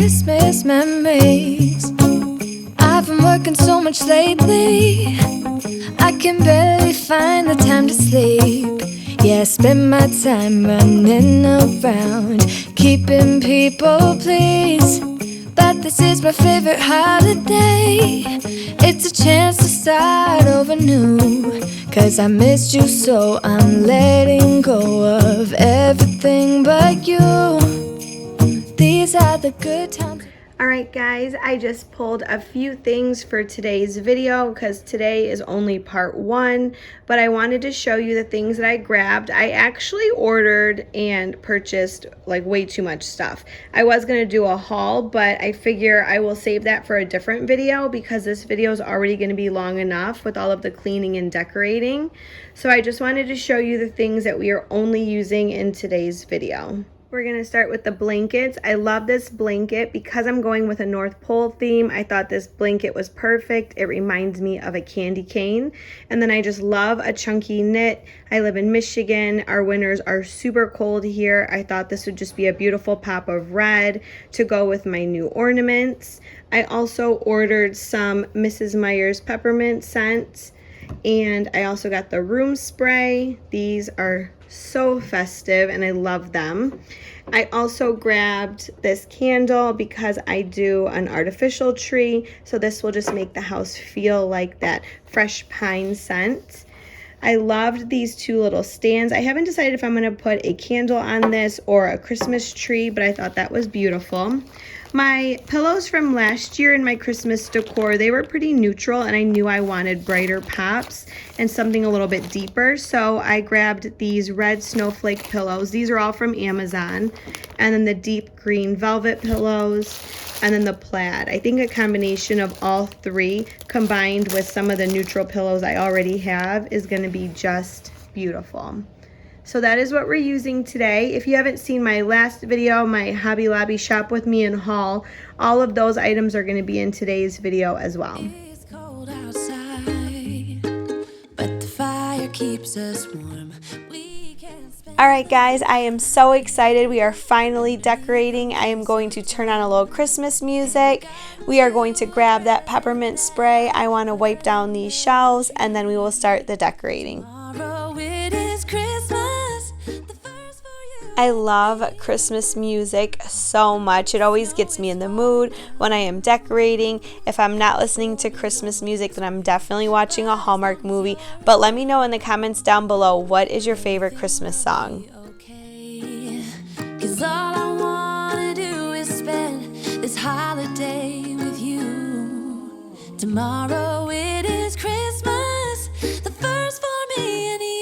Christmas memories. I've been working so much lately, I can barely find the time to sleep. Yeah, I spend my time running around, keeping people pleased. But this is my favorite holiday. It's a chance to start over new. 'Cause I missed you, so I'm letting go of everything but you. These are the good times. Alright guys, I just pulled a few things for today's video because today is only part 1, but I wanted to show you the things that I grabbed. I actually ordered and purchased like way too much stuff. I was going to do a haul, but I figure I will save that for a different video because this video is already going to be long enough with all of the cleaning and decorating. So I just wanted to show you the things that we are only using in today's video. We're going to start with the blankets. I love this blanket because I'm going with a North Pole theme. I thought this blanket was perfect. It reminds me of a candy cane. And then I just love a chunky knit. I live in Michigan. Our winters are super cold here. I thought this would just be a beautiful pop of red to go with my new ornaments. I also ordered some Mrs. Meyer's peppermint scent. And I also got the room spray. These are so festive and I love them. I also grabbed this candle because I do an artificial tree, so this will just make the house feel like that fresh pine scent. I loved these two little stands. I haven't decided if I'm going to put a candle on this or a Christmas tree, but I thought that was beautiful. My pillows from last year in my Christmas decor, they were pretty neutral and I knew I wanted brighter pops and something a little bit deeper. So I grabbed these red snowflake pillows. These are all from Amazon. And then the deep green velvet pillows and then the plaid. I think a combination of all three combined with some of the neutral pillows I already have is going to be just beautiful. So that is what we're using today. If you haven't seen my last video, my Hobby Lobby shop with me and haul, all of those items are going to be in today's video as well. It's cold outside, but the fire keeps us warm. Alright guys, I am so excited. We are finally decorating. I am going to turn on a little Christmas music. We are going to grab that peppermint spray. I want to wipe down these shelves and then we will start the decorating. I love Christmas music so much. It always gets me in the mood when I am decorating. If I'm not listening to Christmas music, then I'm definitely watching a Hallmark movie. But let me know in the comments down below, what is your favorite Christmas song? 'Cause all I wanna do is spend this holiday with you. Tomorrow it is Christmas, the first for me and you.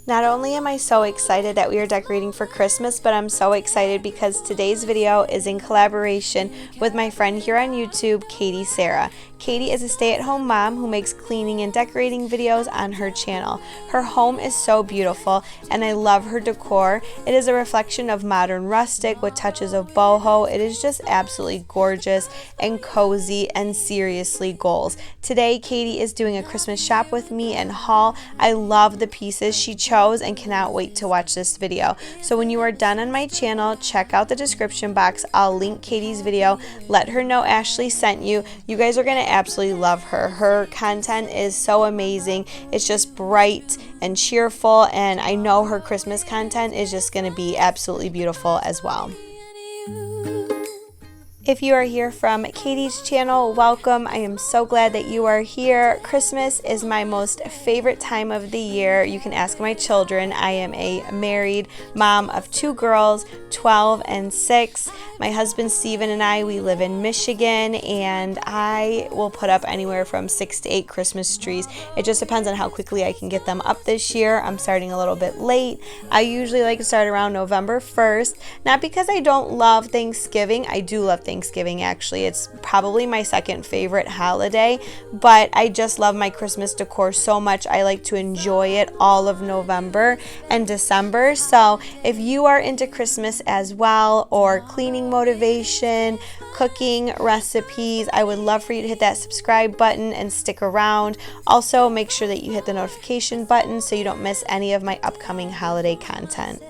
Not only am I so excited that we are decorating for Christmas, but I'm so excited because today's video is in collaboration with my friend here on YouTube, Katie Sarah. Katie is a stay-at-home mom who makes cleaning and decorating videos on her channel. Her home is so beautiful and I love her decor. It is a reflection of modern rustic with touches of boho. It is just absolutely gorgeous and cozy and seriously goals. Today, Katie is doing a Christmas shop with me and haul. I love the pieces she chose and cannot wait to watch this video. So when you are done on my channel, check out the description box. I'll link Katie's video. Let her know Ashley sent you. You guys are going to absolutely love her. Her content is so amazing. It's just bright and cheerful, and I know her Christmas content is just going to be absolutely beautiful as well. If you are here from Katie's channel, welcome. I am so glad that you are here. Christmas is my most favorite time of the year. You can ask my children. I am a married mom of 2 girls, 12 and 6. My husband Steven and I, we live in Michigan, and I will put up anywhere from 6 to 8 Christmas trees. It just depends on how quickly I can get them up this year. I'm starting a little bit late. I usually like to start around November 1st, not because I don't love Thanksgiving. I do love Thanksgiving, actually. It's probably my second favorite holiday, but I just love my Christmas decor so much. I like to enjoy it all of November and December. So if you are into Christmas as well, or cleaning motivation, cooking recipes, I would love for you to hit that subscribe button and stick around. Also, make sure that you hit the notification button so you don't miss any of my upcoming holiday content.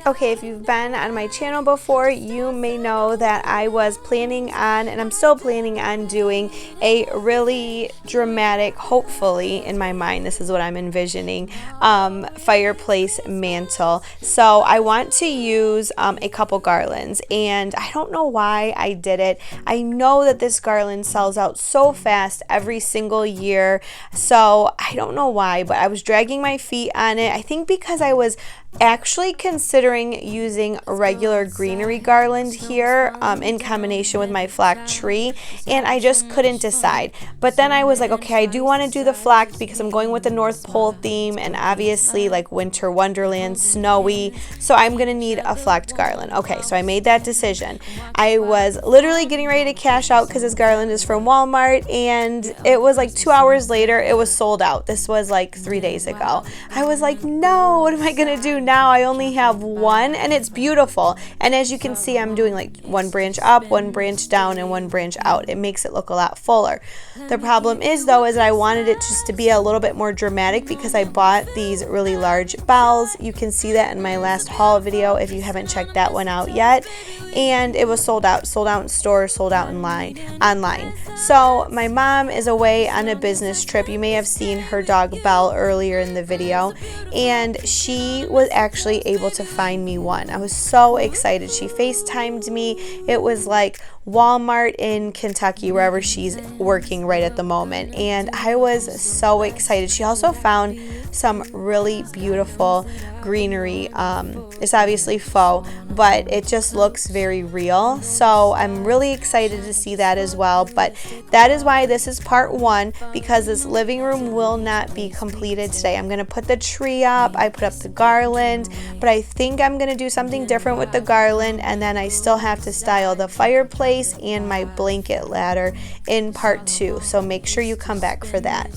Okay, if you've been on my channel before, you may know that I was planning on, and I'm still planning on doing a really dramatic, hopefully, in my mind, this is what I'm envisioning, fireplace mantle. So I want to use a couple garlands, and I don't know why I did it. I know that this garland sells out so fast every single year, so I don't know why, but I was dragging my feet on it. I think because I was actually considering using a regular greenery garland here in combination with my flocked tree, and I just couldn't decide. But then I was like, okay, I do want to do the flocked because I'm going with the North Pole theme, and obviously like winter wonderland, snowy, so I'm gonna need a flocked garland. Okay, so I made that decision. I was literally getting ready to cash out because this garland is from Walmart, and it was like 2 hours later it was sold out. This was like 3 days ago. I was like, no, what am I gonna do now? I only have one, and it's beautiful. And as you can see, I'm doing like one branch up, one branch down, and one branch out. It makes it look a lot fuller. The problem is though, is that I wanted it just to be a little bit more dramatic because I bought these really large bells. You can see that in my last haul video if you haven't checked that one out yet. And it was sold out in stores, sold out online. So my mom is away on a business trip. You may have seen her dog Belle earlier in the video, and she was actually able to find me one. I was so excited. She FaceTimed me. It was like Walmart in Kentucky, wherever she's working right at the moment, and I was so excited. She also found some really beautiful greenery. It's obviously faux, but it just looks very real, so I'm really excited to see that as well. But that is why this is part one, because this living room will not be completed today. I'm gonna put the tree up, I put up the garland, but I think I'm gonna do something different with the garland, and then I still have to style the fireplace and my blanket ladder in part two, so make sure you come back for that.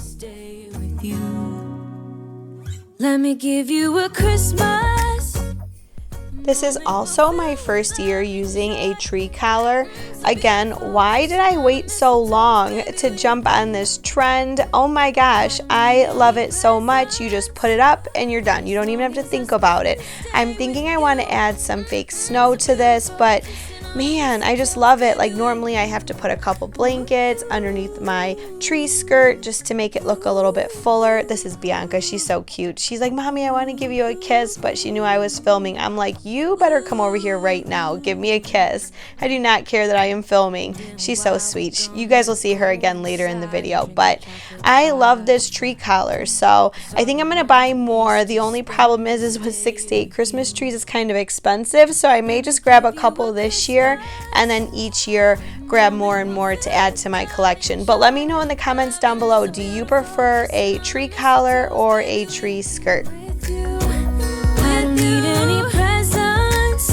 Let me give you a Christmas. This is also my first year using a tree collar. Again, why did I wait so long to jump on this trend? Oh my gosh, I love it so much. You just put it up and you're done. You don't even have to think about it. I'm thinking I want to add some fake snow to this, but man, I just love it. Like normally I have to put a couple blankets underneath my tree skirt just to make it look a little bit fuller. This is Bianca. She's so cute. She's like, Mommy, I want to give you a kiss, but she knew I was filming. I'm like, you better come over here right now. Give me a kiss. I do not care that I am filming. She's so sweet. You guys will see her again later in the video, but I love this tree collar, so I think I'm going to buy more. The only problem is with 6 to 8 Christmas trees, it's kind of expensive, so I may just grab a couple this year and then each year grab more and more to add to my collection. But let me know in the comments down below, do you prefer a tree collar or a tree skirt? I don't need any presents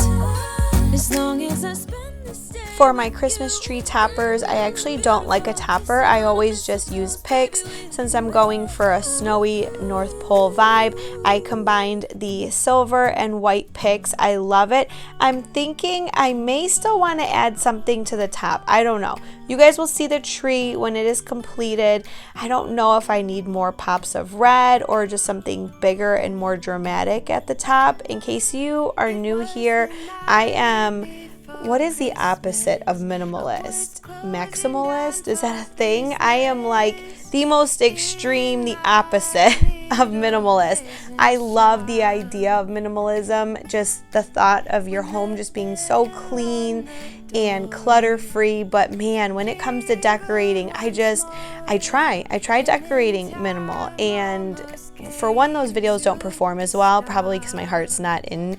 as long as I spend this day. For my Christmas tree toppers, I actually don't like a topper. I always just use picks. Since I'm going for a snowy North Pole vibe, I combined the silver and white picks. I love it. I'm thinking I may still want to add something to the top. I don't know. You guys will see the tree when it is completed. I don't know if I need more pops of red or just something bigger and more dramatic at the top. In case you are new here, I am... what is the opposite of minimalist? Maximalist? Is that a thing? I am like the most extreme, the opposite of minimalist. I love the idea of minimalism, just the thought of your home just being so clean and clutter-free, but man, when it comes to decorating, I try decorating minimal, and for one, those videos don't perform as well, probably because my heart's not in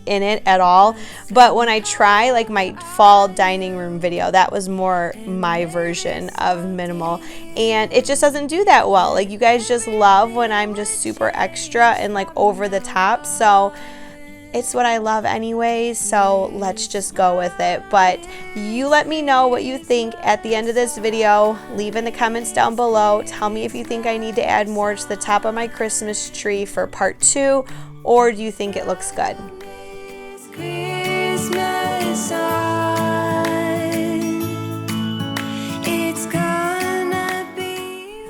it at all. But when I try, like my fall dining room video, that was more my version of minimal, and it just doesn't do that well. Like you guys just love when I'm just super extra and like over the top, so it's what I love anyways, so let's just go with it. But you let me know what you think at the end of this video. Leave in the comments down below. Tell me if you think I need to add more to the top of my Christmas tree for part 2, or do you think it looks good? Christmas on. It's gonna be.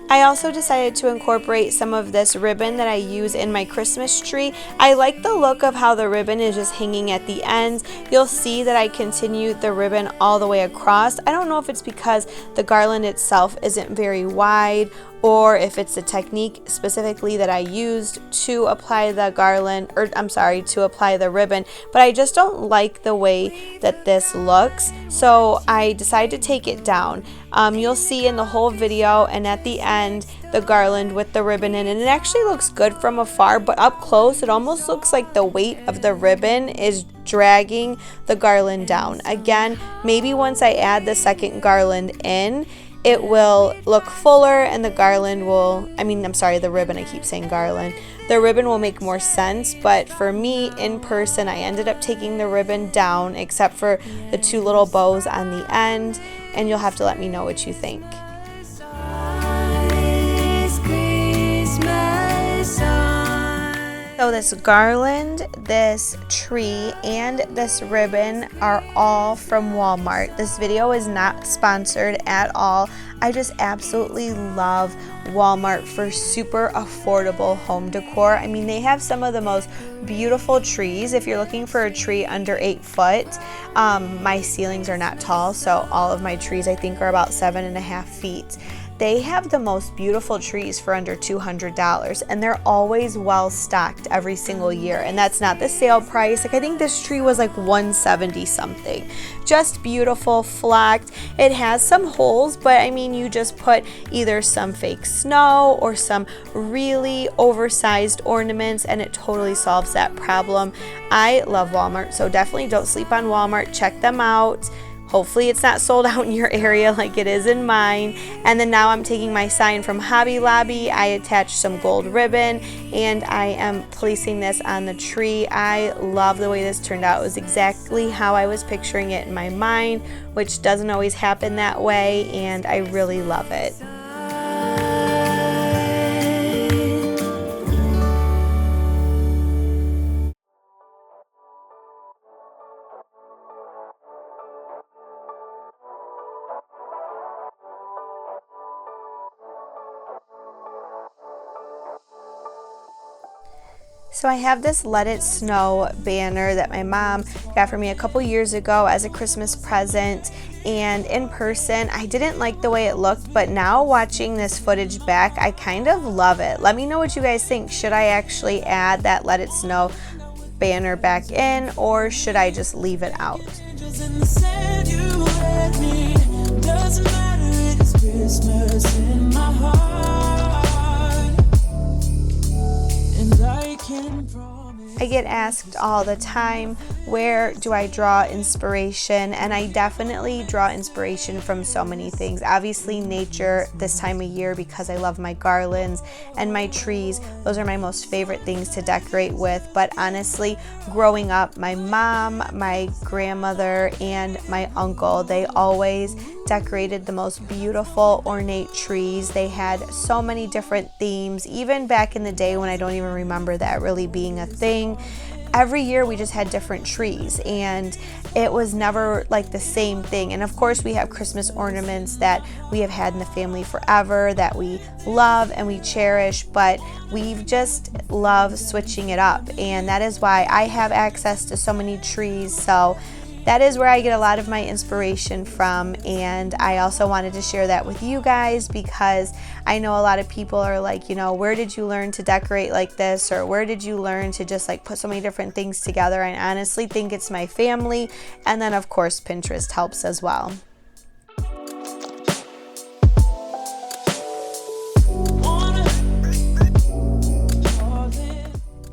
I also decided to incorporate some of this ribbon that I use in my Christmas tree. I like the look of how the ribbon is just hanging at the ends. You'll see that I continued the ribbon all the way across. I don't know if it's because the garland itself isn't very wide, or if it's the technique specifically that I used to apply the garland, or I'm sorry, to apply the ribbon, but I just don't like the way that this looks, so I decided to take it down. You'll see in the whole video and at the end the garland with the ribbon in, and it actually looks good from afar, but up close it almost looks like the weight of the ribbon is dragging the garland down. Again, maybe once I add the second garland in, it will look fuller and the garland will, the ribbon, I keep saying garland. The ribbon will make more sense, but for me in person, I ended up taking the ribbon down except for the two little bows on the end, and you'll have to let me know what you think. So this garland, this tree, and this ribbon are all from Walmart. This video is not sponsored at all. I just absolutely love Walmart for super affordable home decor. I mean, they have some of the most beautiful trees. If you're looking for a tree under 8 foot, my ceilings are not tall, so all of my trees I think are about 7.5 feet. They have the most beautiful trees for under $200, and they're always well stocked every single year, and that's not the sale price. Like, I think this tree was like $170 something. Just beautiful, flocked. It has some holes, but I mean, you just put either some fake snow or some really oversized ornaments, and it totally solves that problem. I love Walmart, so definitely don't sleep on Walmart. Check them out. Hopefully it's not sold out in your area like it is in mine. And then now I'm taking my sign from Hobby Lobby. I attached some gold ribbon and I am placing this on the tree. I love the way this turned out. It was exactly how I was picturing it in my mind, which doesn't always happen that way, and I really love it. So I have this Let It Snow banner that my mom got for me a couple years ago as a Christmas present, and in person I didn't like the way it looked, but now watching this footage back, I kind of love it. Let me know what you guys think. Should I actually add that Let It Snow banner back in, or should I just leave it out? I get asked all the time, where do I draw inspiration? And I definitely draw inspiration from so many things. Obviously nature this time of year, because I love my garlands and my trees. Those are my most favorite things to decorate with. But honestly, growing up, my mom, my grandmother, and my uncle, they always decorated the most beautiful ornate trees. They had so many different themes, even back in the day when I don't even remember that really being a thing. Every year we just had different trees, and it was never like the same thing. And of course we have Christmas ornaments that we have had in the family forever that we love and we cherish, but we've just loved switching it up, and that is why I have access to so many trees. So that is where I get a lot of my inspiration from, and I also wanted to share that with you guys, because I know a lot of people are like, you know, where did you learn to decorate like this, or where did you learn to just like put so many different things together? I honestly think it's my family, and then of course Pinterest helps as well.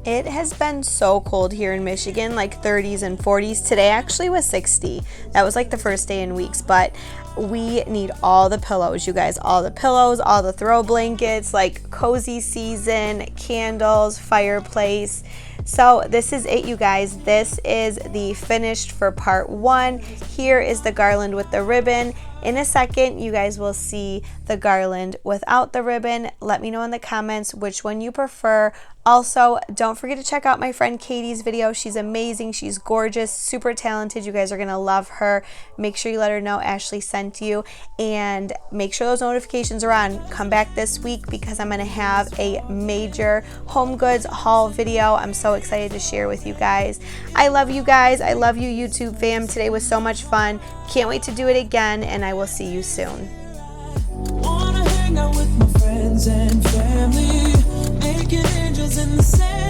It has been so cold here in Michigan, like 30s and 40s. Today actually was 60. That was like the first day in weeks, but we need all the pillows, you guys, all the pillows, all the throw blankets, like cozy season, candles, fireplace. So this is it, you guys. This is the finished for part 1. Here is the garland with the ribbon. In a second, you guys will see the garland without the ribbon. Let me know in the comments which one you prefer. Also, don't forget to check out my friend Katie's video. She's amazing. She's gorgeous, super talented. You guys are going to love her. Make sure you let her know Ashley sent you, and make sure those notifications are on. Come back this week because I'm going to have a major home goods haul video. I'm so excited to share with you guys. I love you guys. I love you, YouTube fam. Today was so much fun. Can't wait to do it again, and I will see you soon. Wanna hang out with my friends and family, making angels in the sand.